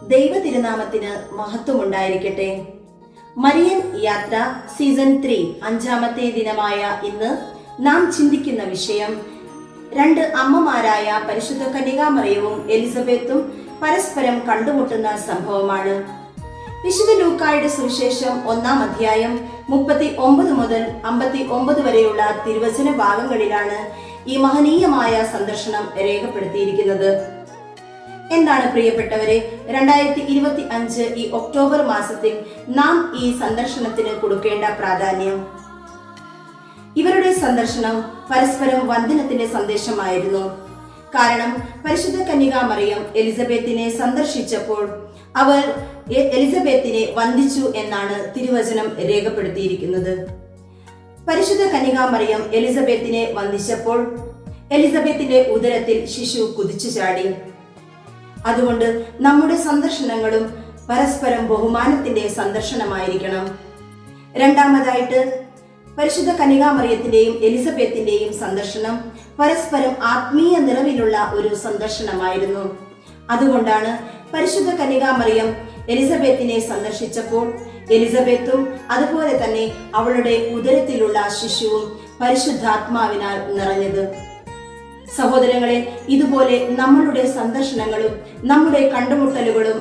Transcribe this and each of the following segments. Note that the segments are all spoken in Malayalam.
ദൈവ തിരുനാമത്തിന് മഹത്വമുണ്ടായിരിക്കട്ടെ. മരിയൻ യാത്ര സീസൺ 3 അഞ്ചാമത്തെ ദിനമായ ഇന്ന് നാം ചിന്തിക്കുന്ന വിഷയം രണ്ട് അമ്മമാരായ പരിശുദ്ധ കന്യകാമറിയവും എലിസബത്തും പരസ്പരം കണ്ടുമുട്ടുന്ന സംഭവമാണ്. വിശുദ്ധ ലൂക്കായുടെ സുവിശേഷം 1-ാം അധ്യായം 39 മുതൽ 59 വരെയുള്ള തിരുവചന ഭാഗങ്ങളിലാണ് ഈ മഹനീയമായ സന്ദർശനം രേഖപ്പെടുത്തിയിരിക്കുന്നത്. എന്താണ് പ്രിയപ്പെട്ടവരെ, 2025 ഈ ഒക്ടോബർ മാസത്തിൽ നാം ഈ സന്ദർശനത്തിന് കൊടുക്കേണ്ട പ്രാധാന്യം? ഇവരുടെ സന്ദർശനം പരസ്പരം വന്ദനത്തിന്റെ സന്ദേശമായിരുന്നു. കാരണം പരിശുദ്ധ കന്യകാമറിയം എലിസബത്തിനെ സന്ദർശിച്ചപ്പോൾ അവർ എലിസബത്തിനെ വന്ദിച്ചു എന്നാണ് തിരുവചനം രേഖപ്പെടുത്തിയിരിക്കുന്നത്. പരിശുദ്ധ കന്യകാമറിയം എലിസബത്തിനെ വന്ദിച്ചപ്പോൾ എലിസബത്തിന്റെ ഉദരത്തിൽ ശിശു കുതിച്ചു ചാടി. അതുകൊണ്ട് നമ്മുടെ സന്ദർശനങ്ങളും പരസ്പരം ബഹുമാനത്തിന്റെ സന്ദർശനമായിരിക്കണം. രണ്ടാമതായിട്ട്, പരിശുദ്ധ കന്യകാമറിയത്തിന്റെയും എലിസബത്തിന്റെയും സന്ദർശനം പരസ്പരം ആത്മീയ നിറവിലുള്ള ഒരു സന്ദർശനമായിരുന്നു. അതുകൊണ്ടാണ് പരിശുദ്ധ കന്യകാമറിയം എലിസബത്തിനെ സന്ദർശിച്ചപ്പോൾ എലിസബത്തും അതുപോലെ തന്നെ അവളുടെ ഉദരത്തിലുള്ള ശിശുവും പരിശുദ്ധാത്മാവിനാൽ നിറഞ്ഞത്. സഹോദരങ്ങളെ, ഇതുപോലെ നമ്മളുടെ സന്ദർശനങ്ങളും നമ്മുടെ കണ്ടുമുട്ടലുകളും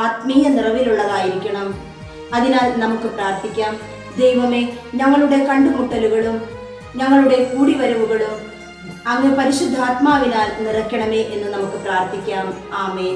ആത്മീയ നിറവിലുള്ളതായിരിക്കണം. അതിനാൽ നമുക്ക് പ്രാർത്ഥിക്കാം. ദൈവമേ, ഞങ്ങളുടെ കണ്ടുമുട്ടലുകളും ഞങ്ങളുടെ കൂടിവരവുകളും അങ്ങ് പരിശുദ്ധാത്മാവിനാൽ നിറയ്ക്കണമേ എന്ന് നമുക്ക് പ്രാർത്ഥിക്കാം. ആമേൻ.